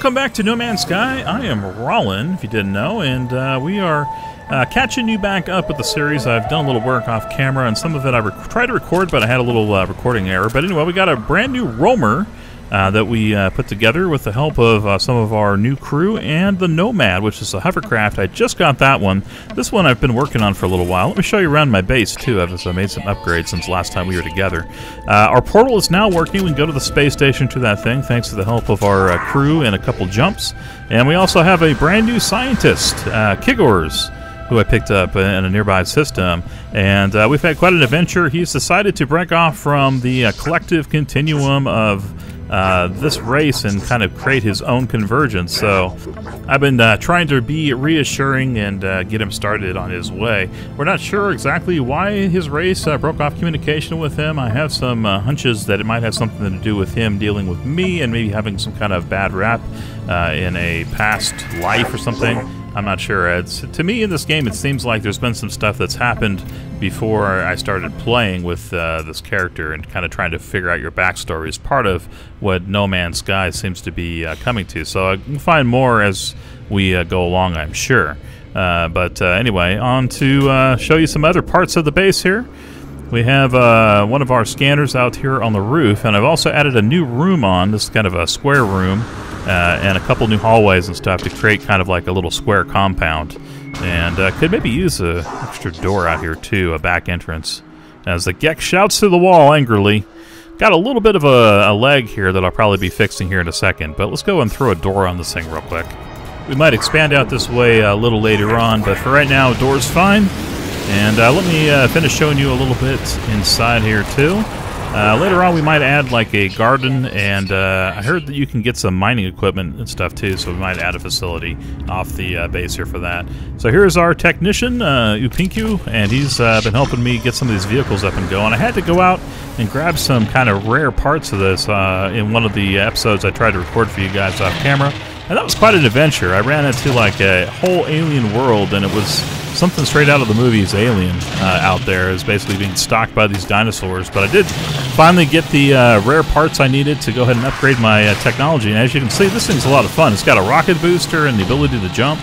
Welcome back to No Man's Sky. I am Wraulin, if you didn't know, and we are catching you back up with the series. I've done a little work off camera, and some of it I tried to record, but I had a little recording error. But anyway, we got a brand new roamer that we put together with the help of some of our new crew, and the Nomad, which is a hovercraft. I just got that one. This one I've been working on for a little while. Let me show you around my base, too. I've made some upgrades since last time we were together. Our portal is now working. We can go to the space station to that thing, thanks to the help of our crew and a couple jumps. And we also have a brand new scientist, Kigors, who I picked up in a nearby system. And we've had quite an adventure. He's decided to break off from the collective continuum of this race and kind of create his own convergence. So I've been trying to be reassuring and get him started on his way. We're not sure exactly why his race broke off communication with him. I have some hunches that it might have something to do with him dealing with me and maybe having some kind of bad rap in a past life or something. I'm not sure. To me, in this game, it seems like there's been some stuff that's happened before I started playing with this character, and kind of trying to figure out your backstory is part of what No Man's Sky seems to be coming to. So I can find more as we go along, I'm sure. But anyway, on to show you some other parts of the base here. We have one of our scanners out here on the roof, and I've also added a new room on. This is kind of a square room. And a couple new hallways and stuff to create kind of like a little square compound. And could maybe use an extra door out here too, a back entrance. As the Gek shouts through the wall angrily. Got a little bit of a leg here that I'll probably be fixing here in a second, but let's go and throw a door on this thing real quick. We might expand out this way a little later on, but for right now, door's fine. And let me finish showing you a little bit inside here too. Later on we might add like a garden, and I heard that you can get some mining equipment and stuff too, so we might add a facility off the base here for that. So here's our technician, Ivipid, and he's been helping me get some of these vehicles up and going. I had to go out and grab some kind of rare parts of this in one of the episodes I tried to record for you guys off camera, and that was quite an adventure. I ran into like a whole alien world, and it was something straight out of the movies Alien out there. Is basically being stalked by these dinosaurs. But I did finally get the rare parts I needed to go ahead and upgrade my technology. And as you can see, this thing's a lot of fun. It's got a rocket booster and the ability to jump,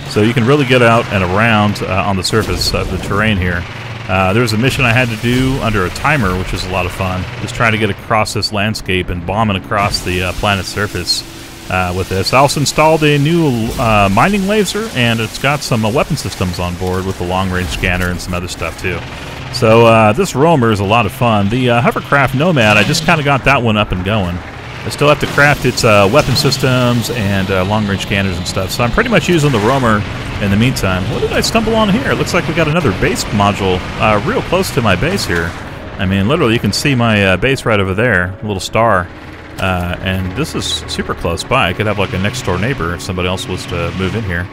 so you can really get out and around on the surface of the terrain here. There's a mission I had to do under a timer, which is a lot of fun. Just trying to get across this landscape and bombing across the planet's surface. With this, I also installed a new mining laser, and it's got some weapon systems on board with the long-range scanner and some other stuff too. So this roamer is a lot of fun. The hovercraft Nomad, I just kind of got that one up and going. I still have to craft its weapon systems and long-range scanners and stuff, so I'm pretty much using the roamer in the meantime. What did I stumble on here? It looks like we got another base module real close to my base here. I mean, literally, you can see my base right over there, a little star. And this is super close by. I could have like a next door neighbor if somebody else was to move in here.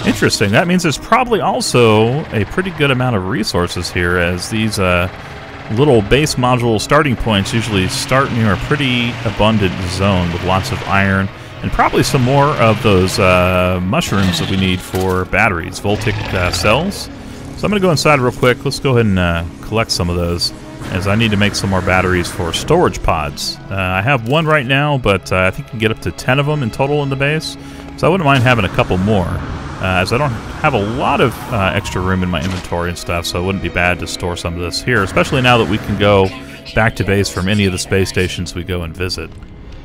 Interesting. That means there's probably also a pretty good amount of resources here, as these little base module starting points usually start near a pretty abundant zone with lots of iron and probably some more of those mushrooms that we need for batteries, voltaic cells. So I'm going to go inside real quick. Let's go ahead and collect some of those, as I need to make some more batteries for storage pods. I have one right now, but I think you can get up to 10 of them in total in the base, so I wouldn't mind having a couple more, as I don't have a lot of extra room in my inventory and stuff, so it wouldn't be bad to store some of this here, especially now that we can go back to base from any of the space stations we go and visit.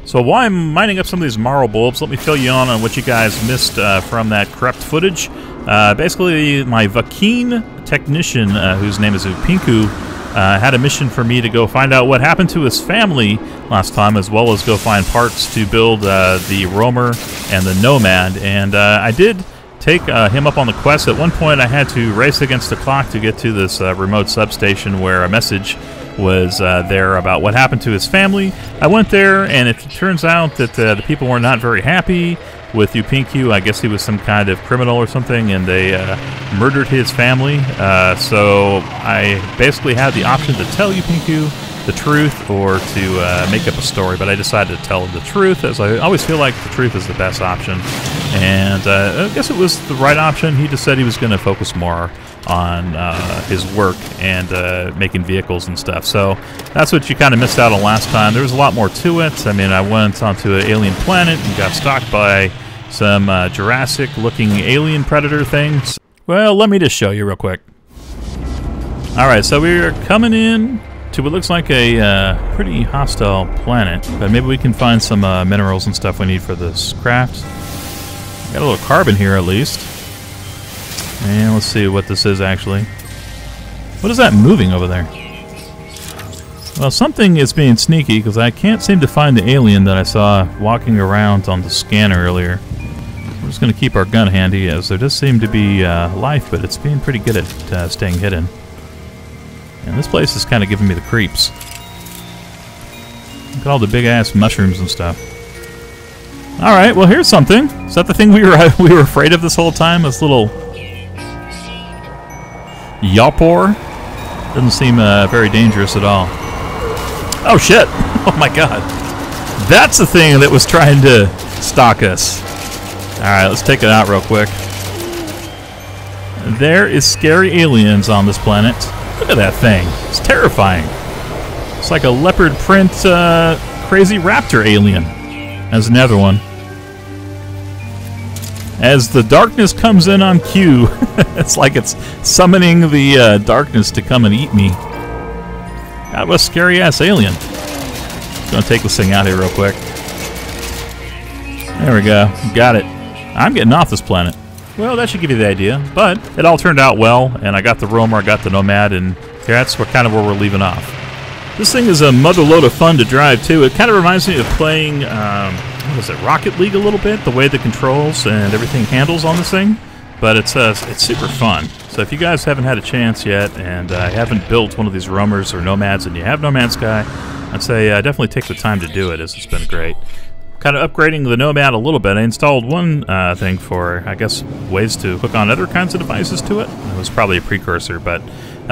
So while I'm mining up some of these marrow bulbs, let me fill you on what you guys missed from that corrupt footage. Basically, my Vakeen technician, whose name is Upinku, had a mission for me to go find out what happened to his family last time, as well as go find parts to build the roamer and the Nomad. And I did take him up on the quest. At one point, I had to race against the clock to get to this remote substation where a message was there about what happened to his family. I went there, and it turns out that the people were not very happy with Upinku. I guess he was some kind of criminal or something, and they murdered his family. So I basically had the option to tell Upinku the truth or to make up a story, but I decided to tell him the truth, as I always feel like the truth is the best option. And I guess it was the right option. He just said he was going to focus more on his work and making vehicles and stuff. So that's what you kind of missed out on last time. There was a lot more to it. I mean, I went onto an alien planet and got stalked by some Jurassic-looking alien predator things. Well, let me just show you real quick. Alright, so we're coming in to what looks like a pretty hostile planet, but maybe we can find some minerals and stuff we need for this craft. Got a little carbon here at least. And let's see what this is actually. What is that moving over there? Well, something is being sneaky because I can't seem to find the alien that I saw walking around on the scanner earlier. We're just going to keep our gun handy as there does seem to be life, but it's being pretty good at staying hidden. And this place is kind of giving me the creeps. Look at all the big-ass mushrooms and stuff. Alright, well here's something. Is that the thing we were afraid of this whole time? This little Yawpor? Doesn't seem very dangerous at all. Oh shit! Oh my god. That's the thing that was trying to stalk us. Alright, let's take it out real quick. There is scary aliens on this planet. Look at that thing. It's terrifying. It's like a leopard print crazy raptor alien. There's another one. As the darkness comes in on cue, it's like it's summoning the darkness to come and eat me. God, what a scary ass alien. Gonna take this thing out here real quick. There we go. Got it. I'm getting off this planet. Well, that should give you the idea, but it all turned out well, and I got the roamer, I got the nomad, and that's kind of where we're leaving off. This thing is a mother load of fun to drive, too. It kind of reminds me of playing, what is it, Rocket League a little bit, the way the controls and everything handles on this thing, but it's super fun. So if you guys haven't had a chance yet, and haven't built one of these roamers or nomads, and you have No Man's Sky, I'd say definitely take the time to do it, as it's been great. Kind of upgrading the Nomad a little bit. I installed one thing for, I guess, ways to hook on other kinds of devices to it. It was probably a precursor, but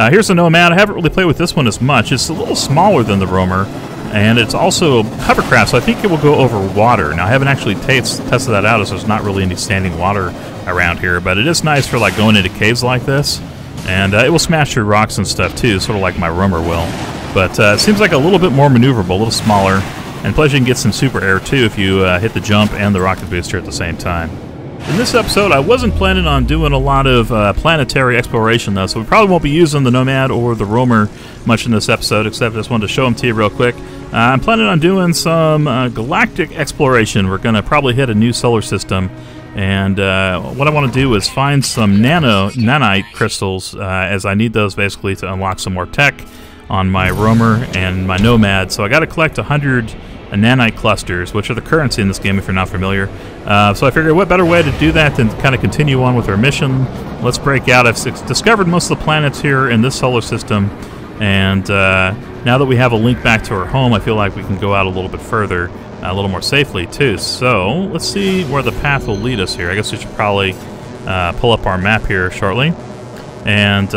here's the Nomad. I haven't really played with this one as much. It's a little smaller than the Roamer, and it's also hovercraft, so I think it will go over water. Now, I haven't actually tested that out, as there's not really any standing water around here, but it is nice for like going into caves like this, and it will smash through rocks and stuff too, sort of like my Roamer will. But it seems like a little bit more maneuverable, a little smaller. And plus you can get some super air too if you hit the jump and the rocket booster at the same time. In this episode I wasn't planning on doing a lot of planetary exploration though, so we probably won't be using the Nomad or the Roamer much in this episode, except I just wanted to show them to you real quick. I'm planning on doing some galactic exploration. We're going to probably hit a new solar system, and what I want to do is find some nanite crystals, as I need those basically to unlock some more tech on my Roamer and my Nomad. So I got to collect 100 nanite clusters, which are the currency in this game if you're not familiar. So I figured what better way to do that than kind of continue on with our mission. Let's break out. I've discovered most of the planets here in this solar system, and now that we have a link back to our home, I feel like we can go out a little bit further, a little more safely too. So let's see where the path will lead us here. I guess we should probably pull up our map here shortly and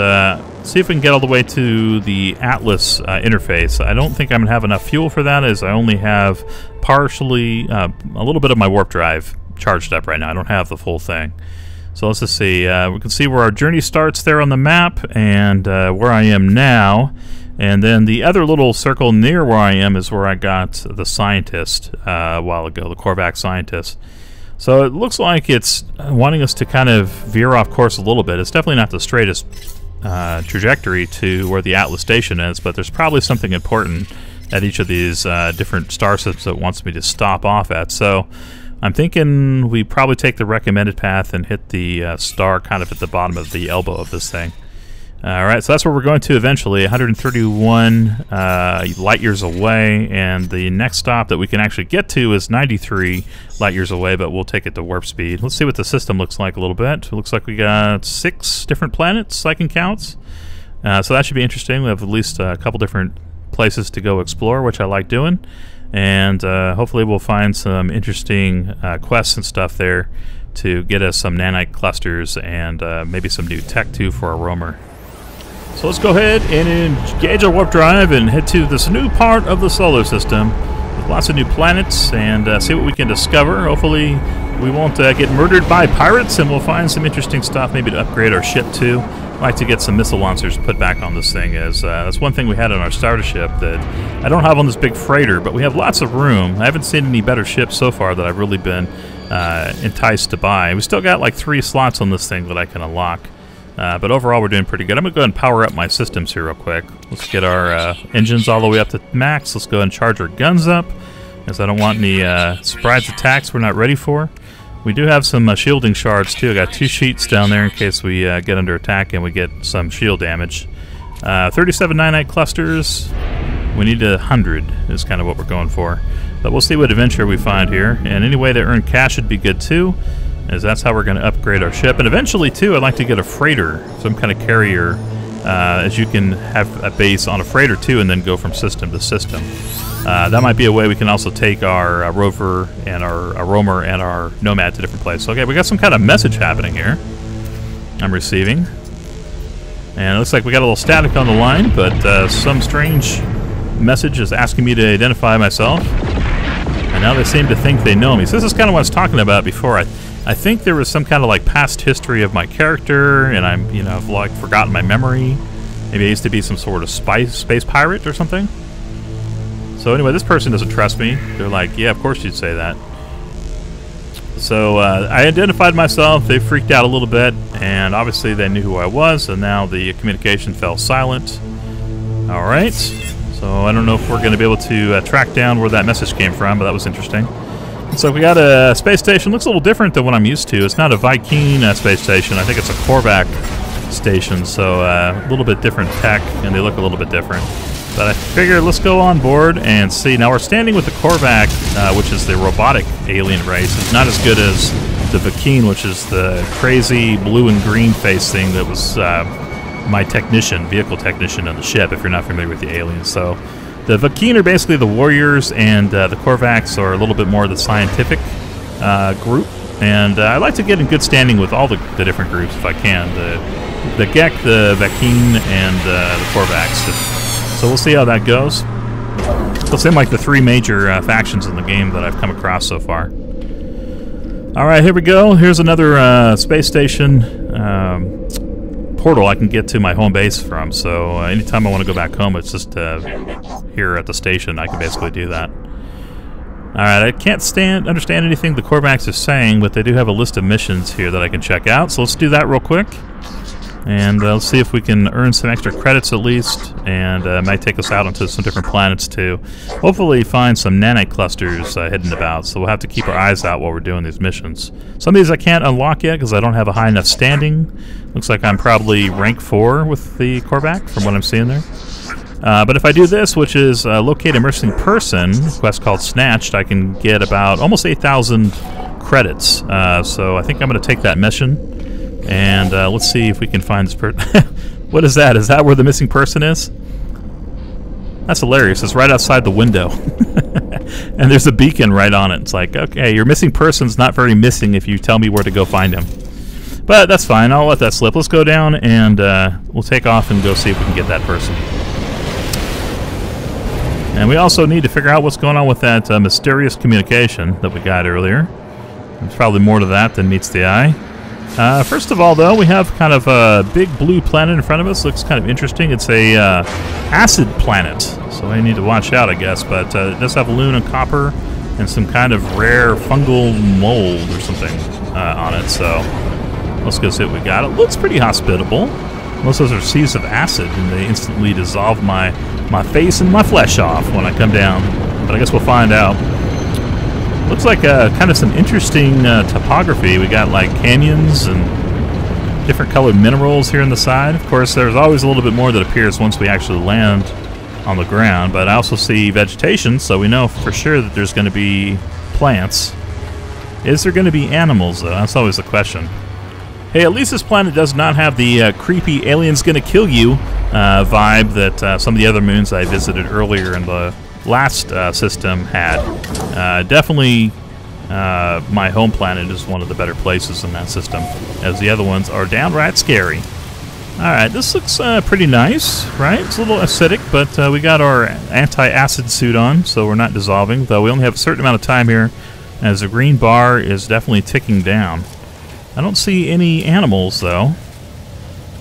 see if we can get all the way to the Atlas interface. I don't think I'm going to have enough fuel for that, as I only have partially, a little bit of my warp drive charged up right now. I don't have the full thing. So let's just see. We can see where our journey starts there on the map, and where I am now. And then the other little circle near where I am is where I got the scientist a while ago, the Korvax scientist. So it looks like it's wanting us to kind of veer off course a little bit. It's definitely not the straightest trajectory to where the Atlas station is, but there's probably something important at each of these different star systems that wants me to stop off at. So I'm thinking we probably take the recommended path and hit the star kind of at the bottom of the elbow of this thing. Alright, so that's where we're going to eventually, 131 light years away, and the next stop that we can actually get to is 93 light years away, but we'll take it to warp speed. Let's see what the system looks like a little bit. It looks like we got 6 different planets I can count, so that should be interesting. We have at least a couple different places to go explore, which I like doing, and hopefully we'll find some interesting quests and stuff there to get us some nanite clusters and maybe some new tech too for our roamer. So let's go ahead and engage our warp drive and head to this new part of the solar system with lots of new planets and see what we can discover. Hopefully we won't get murdered by pirates, and we'll find some interesting stuff maybe to upgrade our ship to. like to get some missile launchers put back on this thing. As that's one thing we had on our starter ship that I don't have on this big freighter, but we have lots of room. I haven't seen any better ships so far that I've really been enticed to buy. We still got like 3 slots on this thing that I can unlock. But overall, we're doing pretty good. I'm going to go ahead and power up my systems here real quick. Let's get our engines all the way up to max. Let's go ahead and charge our guns up, as I don't want any surprise attacks we're not ready for. We do have some shielding shards, too. I got 2 sheets down there in case we get under attack and we get some shield damage. 37 nanite clusters. We need 100 is kind of what we're going for. But we'll see what adventure we find here. And any way to earn cash would be good, too, as that's how we're going to upgrade our ship. And eventually, too, I'd like to get a freighter, some kind of carrier, as you can have a base on a freighter, too, and then go from system to system. That might be a way we can also take our rover and our roamer and our nomad to different places. Okay, we got some kind of message happening here. I'm receiving. And it looks like we got a little static on the line, but some strange message is asking me to identify myself. And now they seem to think they know me. So this is kind of what I was talking about before. I think there was some kind of like past history of my character, and I've like forgotten my memory. Maybe I used to be some sort of space pirate or something. So anyway, this person doesn't trust me. They're like, yeah, of course you'd say that. So I identified myself. They freaked out a little bit, and obviously they knew who I was, and now the communication fell silent. All right. So I don't know if we're going to be able to track down where that message came from, but that was interesting. So we got a space station. Looks a little different than what I'm used to. It's not a Viking space station. I think it's a Korvac station, so a little bit different tech, and they look a little bit different. But I figured let's go on board and see. Now we're standing with the Korvac, which is the robotic alien race. It's not as good as the Viking, which is the crazy blue and green face thing that was my vehicle technician on the ship, if you're not familiar with the aliens. So the Viking are basically the warriors, and the Korvacs are a little bit more the scientific group. And I like to get in good standing with all the different groups if I can. The Gek, the Viking, and the Korvacs. So we'll see how that goes. They'll seem like the 3 major factions in the game that I've come across so far. Alright, here we go. Here's another space station portal I can get to my home base from. So anytime I want to go back home, it's just here at the station I can basically do that. Alright, I can't understand anything the Korvacs are saying, but they do have a list of missions here that I can check out. So let's do that real quick. And let's see if we can earn some extra credits at least, and it might take us out onto some different planets too. Hopefully find some nanite clusters hidden about, so we'll have to keep our eyes out while we're doing these missions. Some of these I can't unlock yet because I don't have a high enough standing. Looks like I'm probably rank 4 with the Korvac from what I'm seeing there. But if I do this, which is locate a missing person, a quest called Snatched, I can get about almost 8,000 credits. So I think I'm going to take that mission. And let's see if we can find this person. What is that? Is that where the missing person is? That's hilarious. It's right outside the window. And there's a beacon right on it. It's like, okay, your missing person's not very missing if you tell me where to go find him. But that's fine. I'll let that slip. Let's go down and we'll take off and go see if we can get that person. And we also need to figure out what's going on with that mysterious communication that we got earlier. There's probably more to that than meets the eye. First of all, though, we have kind of a big blue planet in front of us. Looks kind of interesting. It's a acid planet, so I need to watch out, I guess. But it does have aluminum, copper, and some kind of rare fungal mold or something on it. So let's go see what we got. It looks pretty hospitable. Most of those are seas of acid, and they instantly dissolve my face and my flesh off when I come down. But I guess we'll find out. Looks like kind of some interesting topography. We got like canyons and different colored minerals here on the side. Of course, there's always a little bit more that appears once we actually land on the ground. But I also see vegetation, so we know for sure that there's going to be plants. Is there going to be animals, though? That's always the question. Hey, at least this planet does not have the creepy aliens gonna kill you vibe that some of the other moons I visited earlier in the last system had. Definitely my home planet is one of the better places in that system, as the other ones are downright scary. Alright, this looks pretty nice, right? It's a little acidic, but we got our anti-acid suit on, so we're not dissolving, though we only have a certain amount of time here, as the green bar is definitely ticking down. I don't see any animals, though.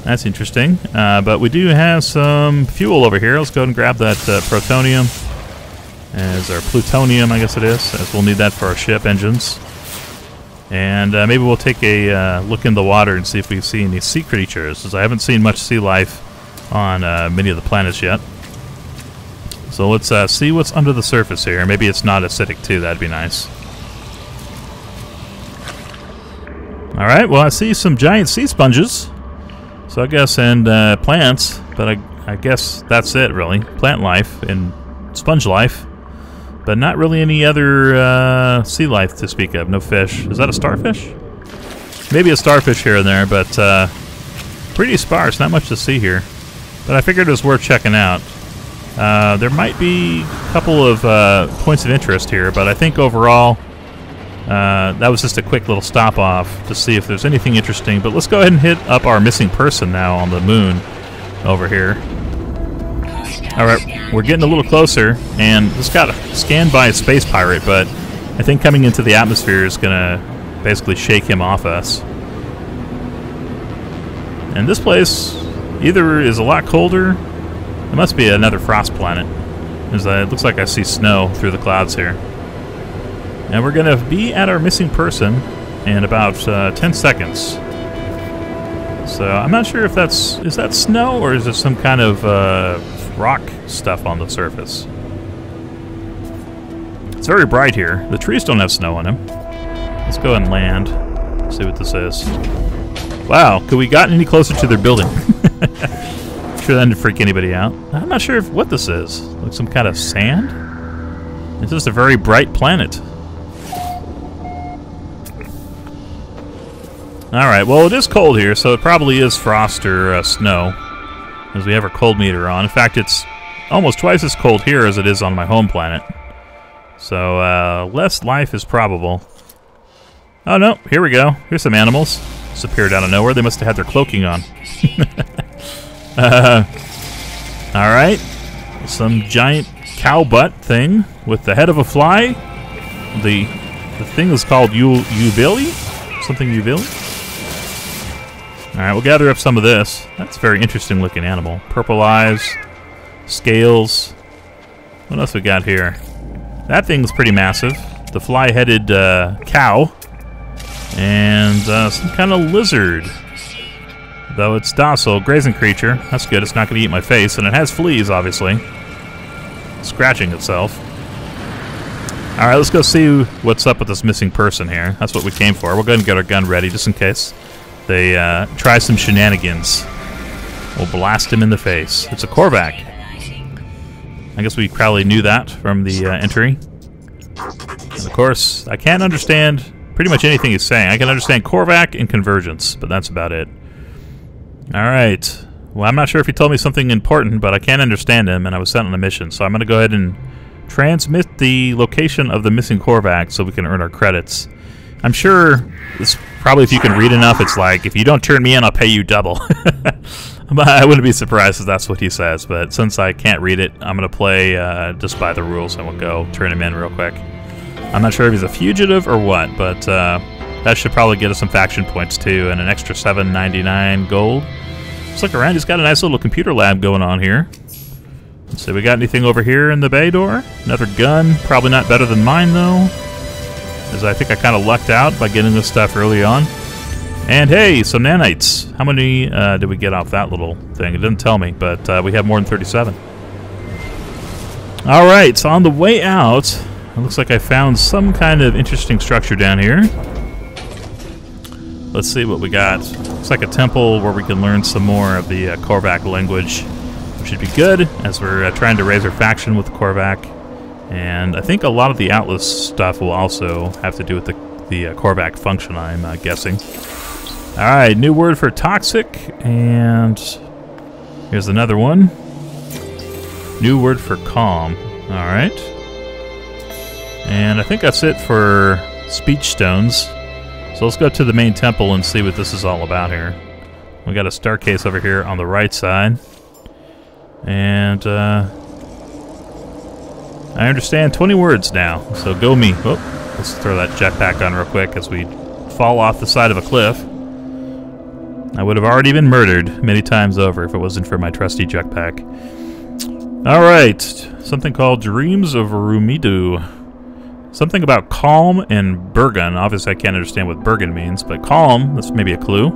That's interesting. But we do have some fuel over here. Let's go ahead and grab that protonium. Or plutonium, I guess it is, as we'll need that for our ship engines. And maybe we'll take a look in the water and see if we see any sea creatures, because I haven't seen much sea life on many of the planets yet. So let's see what's under the surface here. Maybe it's not acidic too, that'd be nice. Alright, well I see some giant sea sponges. So I guess, and plants, but I guess that's it really. Plant life and sponge life. But not really any other sea life to speak of. No fish. Is that a starfish? Maybe a starfish here and there, but pretty sparse. Not much to see here. But I figured it was worth checking out. There might be a couple of points of interest here, but I think overall that was just a quick little stop off to see if there's anything interesting. But let's go ahead and hit up our missing person now on the moon over here. Alright, we're getting a little closer, and this got scanned by a space pirate, but I think coming into the atmosphere is going to basically shake him off us. And this place either is a lot colder, it must be another frost planet, as it looks like I see snow through the clouds here. And we're going to be at our missing person in about 10 seconds. So I'm not sure if is that snow, or is it some kind of rock stuff on the surface. It's very bright here. The trees don't have snow on them. Let's go and land. See what this is. Wow, could we gotten any closer to their building? Sure that didn't freak anybody out. I'm not sure what this is. Like some kind of sand? It's just a very bright planet. Alright, well it is cold here, so it probably is frost or snow. As we have our cold meter on. In fact, it's almost twice as cold here as it is on my home planet. So, less life is probable. Oh no, here we go. Here's some animals. Just appeared out of nowhere. They must have had their cloaking on. Alright. Some giant cow butt thing with the head of a fly. The thing is called Uvili? Something Uvili? Alright, we'll gather up some of this. That's a very interesting looking animal. Purple eyes, scales. What else we got here? That thing's pretty massive. The fly-headed cow. And some kind of lizard. Though it's docile, grazing creature. That's good, it's not going to eat my face. And it has fleas, obviously. Scratching itself. Alright, let's go see what's up with this missing person here. That's what we came for. We'll go ahead and get our gun ready, just in case they try some shenanigans. We'll blast him in the face. It's a Korvac. I guess we probably knew that from the entry. And of course, I can't understand pretty much anything he's saying. I can understand Korvac and convergence, but that's about it. Alright. Well, I'm not sure if he told me something important, but I can't understand him, and I was sent on a mission. So I'm going to go ahead and transmit the location of the missing Korvac so we can earn our credits. I'm sure it's probably, if you can read enough, it's like, if you don't turn me in, I'll pay you double. But I wouldn't be surprised if that's what he says. But since I can't read it, I'm going to play just by the rules, and we'll go turn him in real quick. I'm not sure if he's a fugitive or what, but that should probably get us some faction points too, and an extra $7.99 gold. Let's look around. He's got a nice little computer lab going on here. Let's see, we got anything over here in the bay door? Another gun. Probably not better than mine, though, as I think I kind of lucked out by getting this stuff early on. And hey, some nanites. How many did we get off that little thing? It didn't tell me, but we have more than 37. Alright, so on the way out, it looks like I found some kind of interesting structure down here. Let's see what we got. Looks like a temple where we can learn some more of the Korvac language, which should be good, as we're trying to raise our faction with the Korvac. And I think a lot of the Atlas stuff will also have to do with the Korvac function, I'm guessing. Alright, new word for toxic, and here's another one. New word for calm. Alright. And I think that's it for speech stones. So let's go to the main temple and see what this is all about here. We got a staircase over here on the right side. And I understand 20 words now, so go me. Oh, let's throw that jetpack on real quick as we fall off the side of a cliff. I would have already been murdered many times over if it wasn't for my trusty jetpack. Alright, something called Dreams of Rumidu. Something about calm and Bergen. Obviously I can't understand what Bergen means, but calm, that's maybe a clue.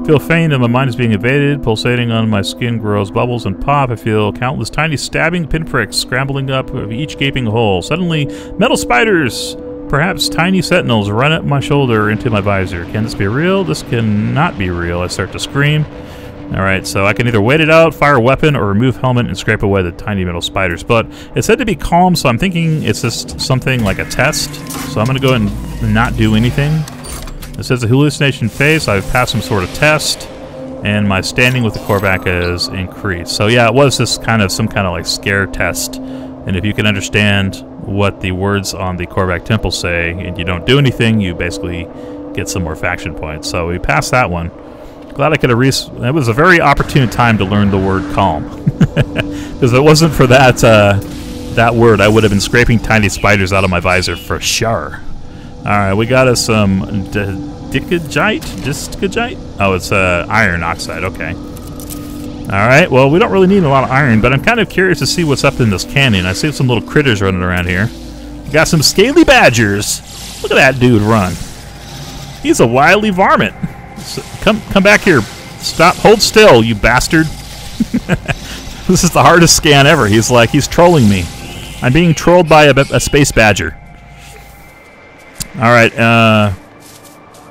Feel faint and my mind is being invaded. Pulsating on my skin grows bubbles and pop. I feel countless tiny stabbing pinpricks scrambling up of each gaping hole. Suddenly, metal spiders, perhaps tiny sentinels, run up my shoulder into my visor. Can this be real? This cannot be real. I start to scream. Alright, so I can either wait it out, fire a weapon, or remove helmet and scrape away the tiny metal spiders. But it said to be calm, so I'm thinking it's just something like a test. So I'm going to go ahead and not do anything. It says a hallucination phase. I've passed some sort of test, and my standing with the Korvac is increased. So yeah, it was just some kind of like scare test. And if you can understand what the words on the Korvac temple say, and you don't do anything, you basically get some more faction points. So we passed that one. Glad I could have it was a very opportune time to learn the word calm. Because if it wasn't for that that word, I would have been scraping tiny spiders out of my visor for sure. Alright, we got us some discagite? Oh, it's iron oxide, okay. Alright, well, we don't really need a lot of iron, but I'm kind of curious to see what's up in this canyon. I see some little critters running around here. We got some scaly badgers. Look at that dude run. He's a wily varmint. So come back here. Stop. Hold still, you bastard. This is the hardest scan ever. He's trolling me. I'm being trolled by a space badger. Alright,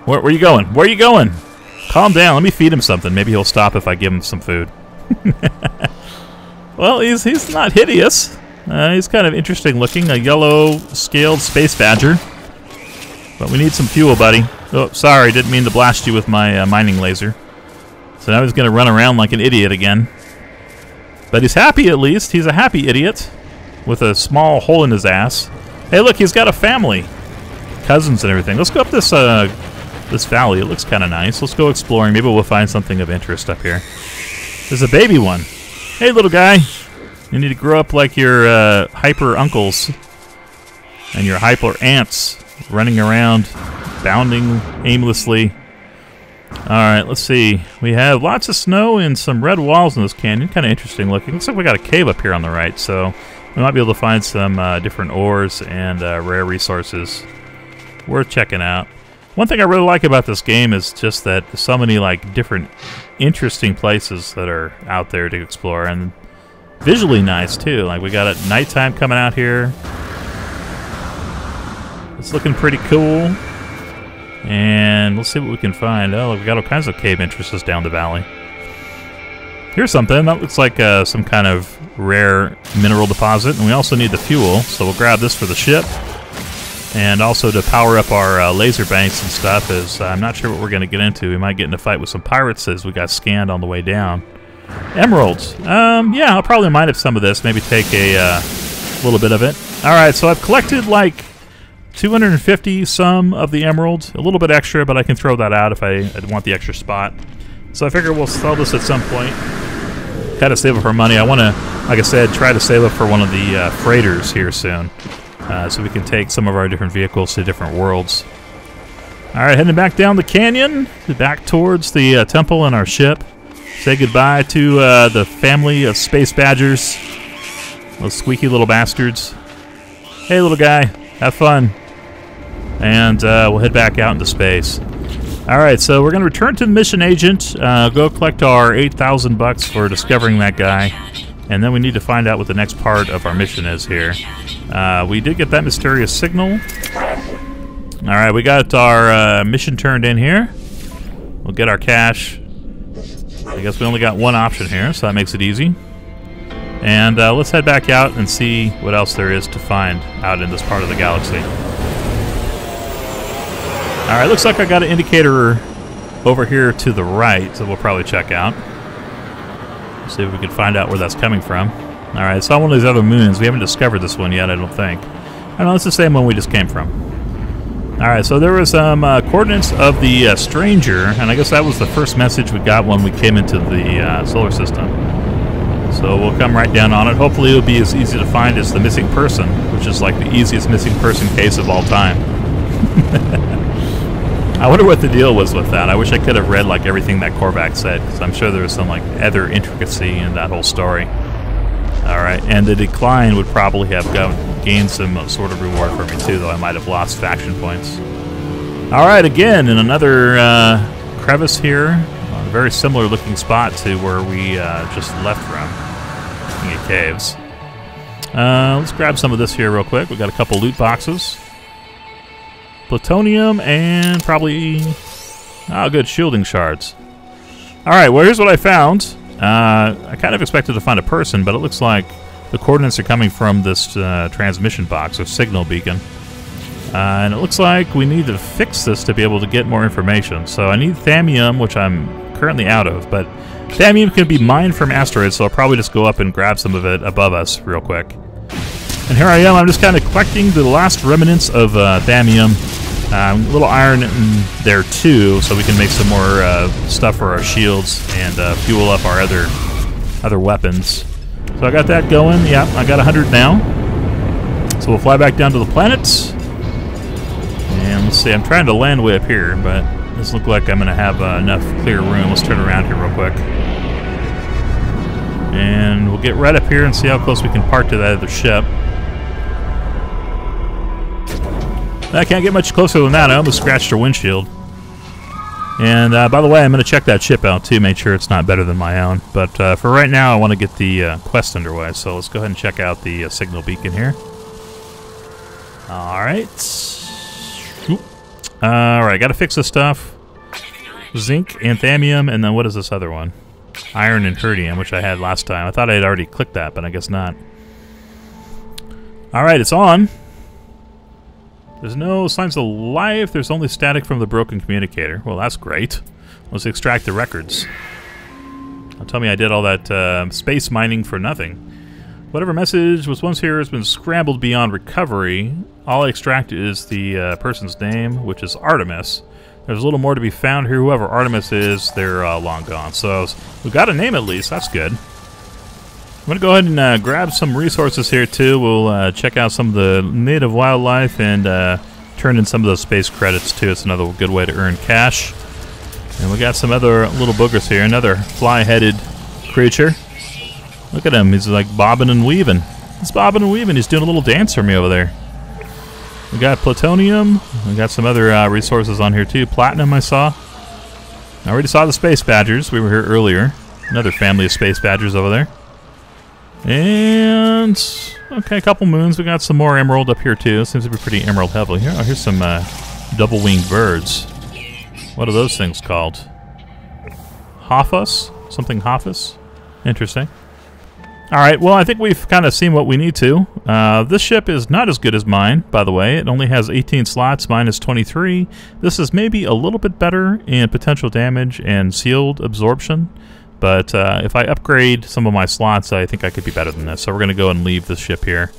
where are you going? Where are you going? Calm down. Let me feed him something. Maybe he'll stop if I give him some food. Well, he's not hideous. He's kind of interesting looking. A yellow scaled space badger. But we need some fuel, buddy. Oh, sorry, didn't mean to blast you with my mining laser. So now he's going to run around like an idiot again. But he's happy at least. He's a happy idiot with a small hole in his ass. Hey, look, he's got a family. Cousins and everything. Let's go up this this valley. It looks kind of nice. Let's go exploring. Maybe we'll find something of interest up here. There's a baby one. Hey, little guy. You need to grow up like your hyper uncles and your hyper aunts, running around, bounding aimlessly. Alright, let's see. We have lots of snow and some red walls in this canyon. Kind of interesting looking. Looks like we got a cave up here on the right, so we might be able to find some different ores and rare resources worth checking out. One thing I really like about this game is just that there's so many different interesting places that are out there to explore, and visually nice too. Like, we got it nighttime coming out here. It's looking pretty cool. And let's see what we can find. Oh, look, we got all kinds of cave entrances down the valley. Here's something. That looks like some kind of rare mineral deposit. And we also need the fuel, so we'll grab this for the ship. And also to power up our laser banks and stuff, as I'm not sure what we're going to get into. We might get in a fight with some pirates as we got scanned on the way down. Emeralds. Yeah, I'll probably mine up some of this. Maybe take a little bit of it. Alright, so I've collected like 250 some of the emeralds, a little bit extra, but I can throw that out if I want the extra spot. So I figure we'll sell this at some point. Kind of save up our money. I want to, like I said, try to save up for one of the freighters here soon, so we can take some of our different vehicles to different worlds. All right, heading back down the canyon, back towards the temple and our ship. Say goodbye to the family of space badgers, those squeaky little bastards. Hey, little guy, have fun. And we'll head back out into space. Alright, so we're going to return to the mission agent, go collect our 8,000 bucks for discovering that guy, and then we need to find out what the next part of our mission is here. We did get that mysterious signal. Alright, we got our mission turned in here. We'll get our cash. I guess we only got one option here, so that makes it easy. And let's head back out and see what else there is to find out in this part of the galaxy. Alright, looks like I got an indicator over here to the right, so we'll probably check out. See if we can find out where that's coming from. Alright, it's on one of these other moons. We haven't discovered this one yet, I don't think. I don't know, it's the same one we just came from. Alright, so there was some coordinates of the stranger, and I guess that was the first message we got when we came into the solar system. So we'll come right down on it. Hopefully it'll be as easy to find as the missing person, which is like the easiest missing person case of all time. I wonder what the deal was with that. I wish I could have read like everything that Korvac said, because I'm sure there was some like other intricacy in that whole story. Alright, and the decline would probably have gained some sort of reward for me too, though I might have lost faction points. Alright, again, in another crevice here. A very similar looking spot to where we just left from. Looking at caves. Let's grab some of this here real quick. We got a couple loot boxes. Plutonium and probably... oh, good, shielding shards. Alright, well here's what I found. I kind of expected to find a person, but it looks like the coordinates are coming from this transmission box, or signal beacon. And it looks like we need to fix this to be able to get more information. So I need thammium, which I'm currently out of, but thammium can be mined from asteroids, so I'll probably just go up and grab some of it above us real quick. And here I am, I'm just kind of collecting the last remnants of thammium. A little iron in there too, so we can make some more stuff for our shields and fuel up our other weapons. So I got that going. Yeah, I got 100 now. So we'll fly back down to the planet. And let's see, I'm trying to land way up here, but it doesn't look like I'm going to have enough clear room. Let's turn around here real quick. And we'll get right up here and see how close we can park to that other ship. I can't get much closer than that. I almost scratched her windshield. And by the way, I'm going to check that ship out too, make sure it's not better than my own. But for right now, I want to get the quest underway. So let's go ahead and check out the signal beacon here. Alright. Alright, got to fix this stuff. Zinc and thammium, and then what is this other one? Iron and tertium, which I had last time. I thought I had already clicked that, but I guess not. Alright, it's on. There's no signs of life. There's only static from the broken communicator. Well, that's great. Let's extract the records. Tell me I did all that space mining for nothing. Whatever message was once here has been scrambled beyond recovery. All I extract is the person's name, which is Artemis. There's a little more to be found here. Whoever Artemis is, they're long gone. So we've got a name at least. That's good. I'm going to go ahead and grab some resources here too. We'll check out some of the native wildlife and turn in some of those space credits too. It's another good way to earn cash. And we got some other little boogers here. Another fly-headed creature. Look at him. He's like bobbing and weaving. He's bobbing and weaving. He's doing a little dance for me over there. We got plutonium. We got some other resources on here too. Platinum I saw. I already saw the space badgers. We were here earlier. Another family of space badgers over there. And, okay, a couple moons. We got some more emerald up here, too. Seems to be pretty emerald heavy. Here, oh, here's some double-winged birds. What are those things called? Hoffus? Something Hoffus? Interesting. Alright, well, I think we've kind of seen what we need to. This ship is not as good as mine, by the way. It only has 18 slots. Mine is 23. This is maybe a little bit better in potential damage and sealed absorption. But if I upgrade some of my slots, I think I could be better than this. So we're going to go and leave this ship here.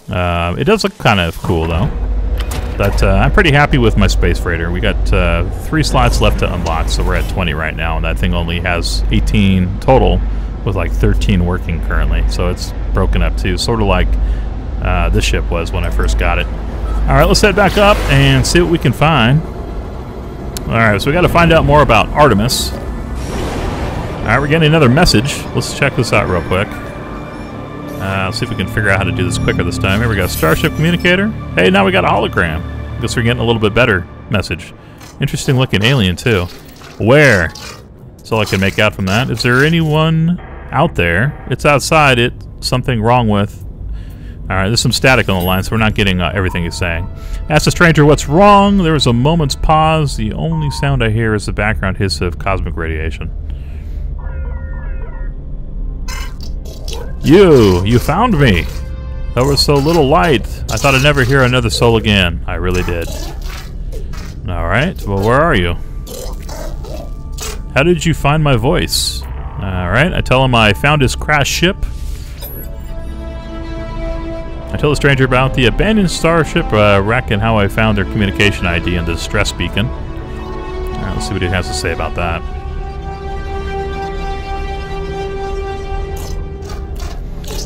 It does look kind of cool, though. But I'm pretty happy with my Space Freighter. We got 3 slots left to unlock, so we're at 20 right now. And that thing only has 18 total, with like 13 working currently. So it's broken up, too. Sort of like this ship was when I first got it. All right, let's head back up and see what we can find. All right, so we got to find out more about Artemis. Alright, we're getting another message. Let's check this out real quick. Let's see if we can figure out how to do this quicker this time. Here we go. Starship communicator. Hey, now we got a hologram. Guess we're getting a little bit better message. Interesting looking alien, too. Where? That's all I can make out from that. Is there anyone out there? It's outside. It's something wrong with... Alright, there's some static on the line, so we're not getting everything he's saying. Ask the stranger what's wrong. There was a moment's pause. The only sound I hear is the background hiss of cosmic radiation. You found me. There was so little light. I thought I'd never hear another soul again. I really did. Alright, well, where are you? How did you find my voice? Alright, I tell him I found his crashed ship. I tell the stranger about the abandoned starship wreck and how I found their communication ID in the distress beacon. Alright, let's see what he has to say about that.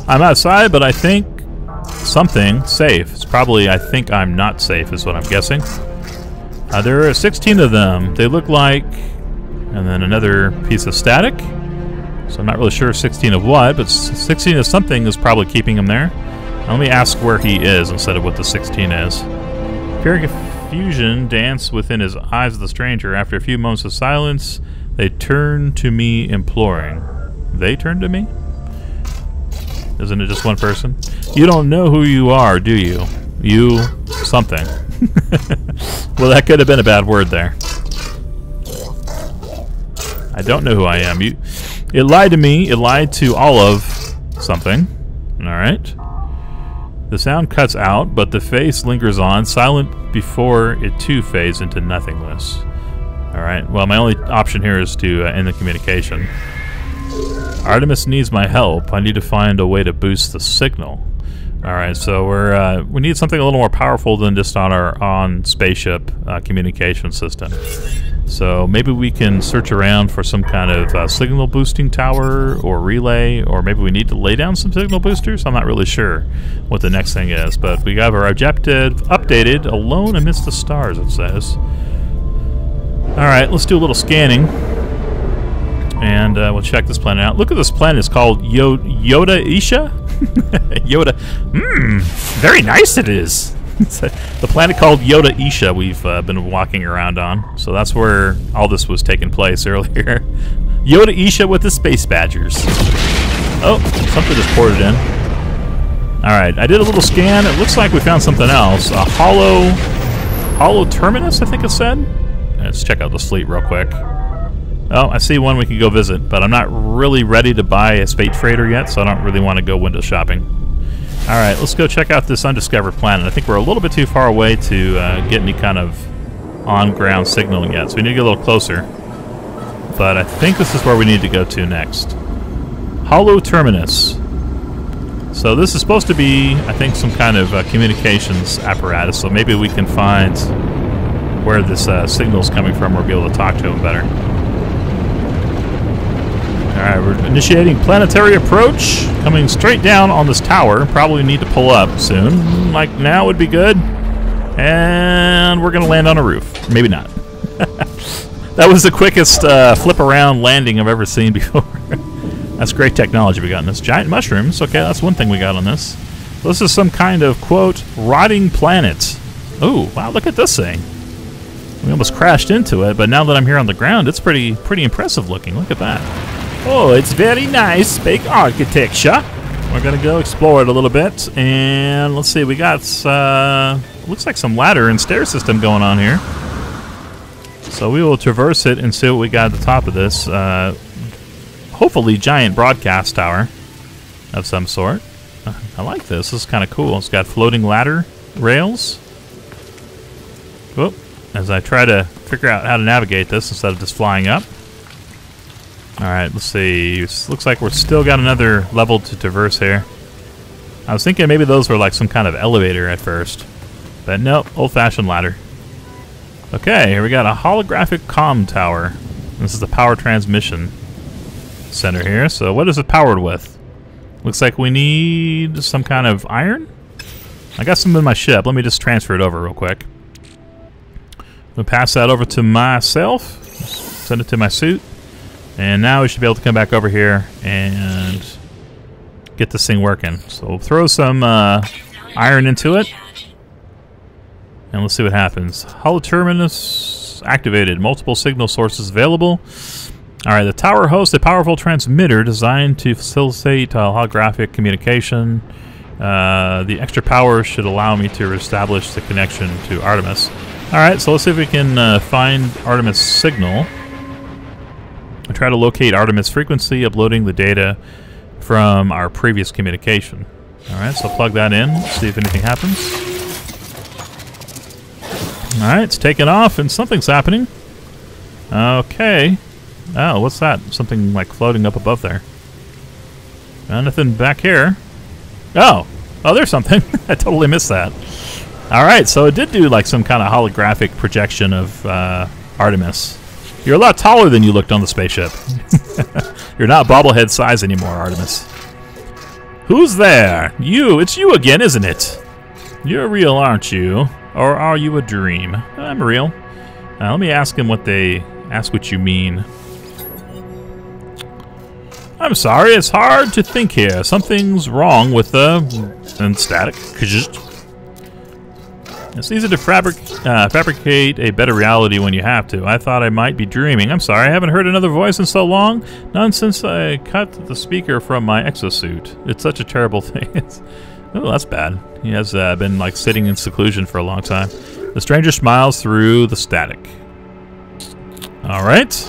I'm outside, but I think something safe. It's probably I think I'm not safe is what I'm guessing. There are 16 of them. They look like... And then another piece of static. So I'm not really sure 16 of what, but 16 of something is probably keeping him there. Now let me ask where he is instead of what the 16 is. Fearing confusion danced within his eyes of the stranger. After a few moments of silence, they turned to me imploring. They turned to me? Isn't it just one person? You don't know who you are, do you? You something. Well, that could have been a bad word there. I don't know who I am. It lied to me. It lied to all of something. Alright. The sound cuts out, but the face lingers on, silent before it too fades into nothingness. Alright, well, my only option here is to end the communication. Artemis needs my help. I need to find a way to boost the signal. Alright, so we need something a little more powerful than just on our spaceship communication system. So maybe we can search around for some kind of signal boosting tower or relay, or maybe we need to lay down some signal boosters. I'm not really sure what the next thing is, but we got our objective updated, alone amidst the stars, it says. Alright, let's do a little scanning. And we'll check this planet out. Look at this planet. It's called Yoda Isha? Yoda. Very nice it is. The planet called Yoda Isha we've been walking around on. So that's where all this was taking place earlier. Yoda Isha with the space badgers. Oh, something just ported in. Alright, I did a little scan. It looks like we found something else. A hollow terminus, I think it said. Let's check out this fleet real quick. Oh, I see one we can go visit, but I'm not really ready to buy a space freighter yet, so I don't really want to go window shopping. Alright, let's go check out this undiscovered planet. I think we're a little bit too far away to get any kind of on-ground signal yet, so we need to get a little closer. But I think this is where we need to go to next. Hollow Terminus. So this is supposed to be, I think, some kind of communications apparatus, so maybe we can find where this signal's coming from or be able to talk to him better. Alright, we're initiating planetary approach. Coming straight down on this tower. Probably need to pull up soon. Like now would be good. And we're going to land on a roof. Maybe not. That was the quickest flip around landing I've ever seen before. That's great technology we got in this. Giant mushrooms. Okay, that's one thing we got on this. This is some kind of, quote, rotting planet. Oh, wow, look at this thing. We almost crashed into it, but now that I'm here on the ground, it's pretty impressive looking. Look at that. Oh, it's very nice, big architecture. We're gonna go explore it a little bit, and let's see. We got looks like some ladder and stair system going on here. So we will traverse it and see what we got at the top of this. Hopefully, giant broadcast tower of some sort. I like this. This is kind of cool. It's got floating ladder rails. Whoop. As I try to figure out how to navigate this instead of just flying up. Alright, let's see. Looks like we're still got another level to traverse here. I was thinking maybe those were like some kind of elevator at first. But nope, old-fashioned ladder. Okay, here we got a holographic comm tower. This is the power transmission center here. So what is it powered with? Looks like we need some kind of iron? I got some in my ship. Let me just transfer it over real quick. I'll pass that over to myself. Send it to my suit. And now we should be able to come back over here and get this thing working. So we'll throw some iron into it. And let's see what happens. Hollow terminus activated. Multiple signal sources available. Alright, the tower hosts a powerful transmitter designed to facilitate holographic communication. The extra power should allow me to establish the connection to Artemis. Alright, so let's see if we can find Artemis signal. I try to locate Artemis frequency, uploading the data from our previous communication. Alright, so plug that in, see if anything happens. Alright, it's taken off and something's happening. Okay. Oh, what's that? Something like floating up above there. Nothing back here. Oh! Oh, there's something. I totally missed that. Alright, so it did do like some kind of holographic projection of Artemis. You're a lot taller than you looked on the spaceship. You're not bobblehead size anymore, Artemis. Who's there? You. It's you again, isn't it? You're real, aren't you? Or are you a dream? I'm real. Let me ask him what they... Ask what you mean. I'm sorry, it's hard to think here. Something's wrong with the... and static. It's easy to fabricate a better reality when you have to. I thought I might be dreaming. I'm sorry, I haven't heard another voice in so long. None since I cut the speaker from my exosuit. It's such a terrible thing. Oh, that's bad. He has been like sitting in seclusion for a long time. The stranger smiles through the static. Alright.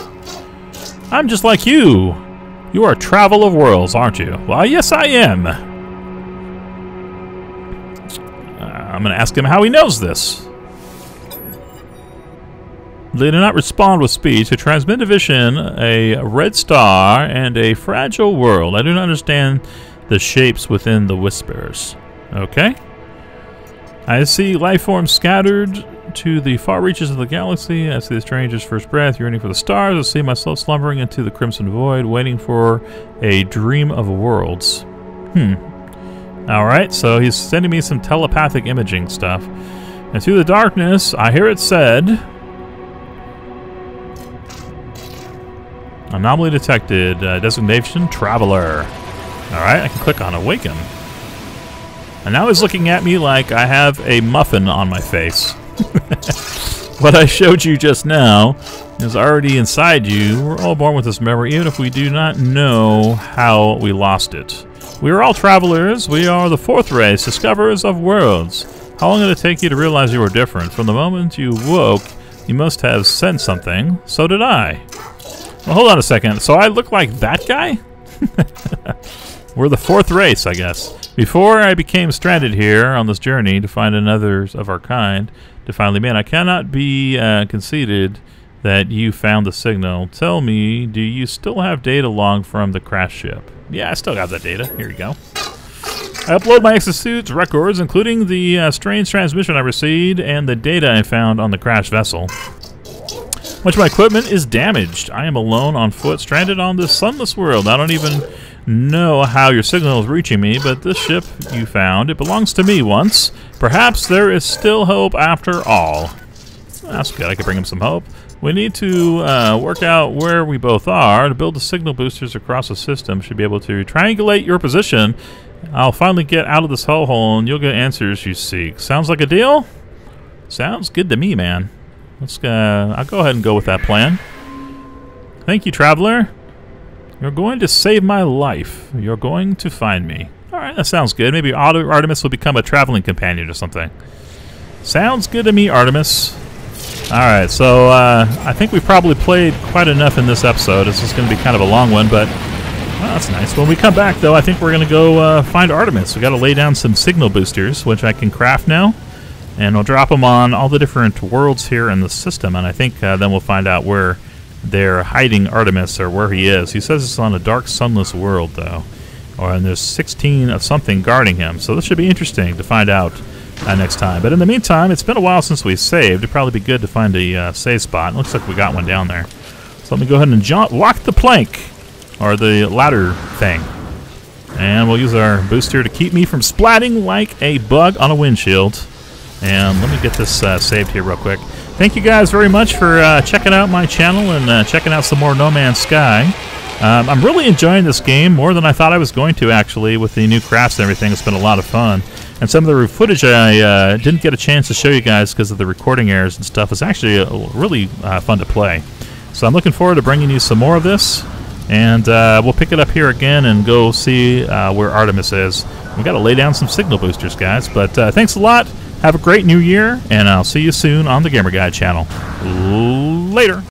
I'm just like you. You are a travel of worlds, aren't you? Well, yes I am. I'm going to ask him how he knows this. They do not respond with speech. They transmit a vision, a red star, and a fragile world. I do not understand the shapes within the whispers. Okay. I see life forms scattered to the far reaches of the galaxy. I see the stranger's first breath, yearning for the stars. I see myself slumbering into the crimson void, waiting for a dream of worlds. Alright, so he's sending me some telepathic imaging stuff. And through the darkness, I hear it said... Anomaly detected. Designation, Traveler. Alright, I can click on Awaken. And now he's looking at me like I have a muffin on my face. What I showed you just now is already inside you. We're all born with this memory, even if we do not know how we lost it. We are all travelers. We are the fourth race, discoverers of worlds. How long did it take you to realize you were different? From the moment you woke, you must have sensed something. So did I. Well, hold on a second. So I look like that guy? We're the fourth race, I guess. Before I became stranded here on this journey to find another of our kind to finally meet, I cannot be conceded that you found the signal. Tell me, do you still have data log from the crash ship? Yeah, I still got that data. Here you go. I upload my exosuit's records, including the strange transmission I received and the data I found on the crashed vessel. Much of my equipment is damaged. I am alone on foot, stranded on this sunless world. I don't even know how your signal is reaching me, but this ship you found, it belongs to me once. Perhaps there is still hope after all. That's good. I could bring him some hope. We need to work out where we both are. To build the signal boosters across the system, should be able to triangulate your position. I'll finally get out of this hellhole and you'll get answers you seek. Sounds like a deal? Sounds good to me, man. I'll go ahead and go with that plan. Thank you, traveler. You're going to save my life. You're going to find me. Alright, that sounds good. Maybe Artemis will become a traveling companion or something. Sounds good to me, Artemis. Alright, so I think we've probably played quite enough in this episode. This is going to be kind of a long one, but well, that's nice. When we come back, though, I think we're going to go find Artemis. We've got to lay down some signal boosters, which I can craft now. And we'll drop them on all the different worlds here in the system. And I think then we'll find out where they're hiding Artemis or where he is. He says it's on a dark, sunless world, though. And there's 16 of something guarding him. So this should be interesting to find out next time. But in the meantime, it's been a while since we saved. It'd probably be good to find a save spot. It looks like we got one down there. So let me go ahead and walk the plank, or the ladder thing. And we'll use our booster to keep me from splatting like a bug on a windshield. And let me get this saved here real quick. Thank you guys very much for checking out my channel and checking out some more No Man's Sky. I'm really enjoying this game more than I thought I was going to, actually, with the new crafts and everything. It's been a lot of fun. And some of the footage I didn't get a chance to show you guys because of the recording errors and stuff. It's actually really fun to play. So I'm looking forward to bringing you some more of this. And we'll pick it up here again and go see where Artemis is. We've got to lay down some signal boosters, guys. But thanks a lot. Have a great new year, and I'll see you soon on the Gamer Guide channel. Later.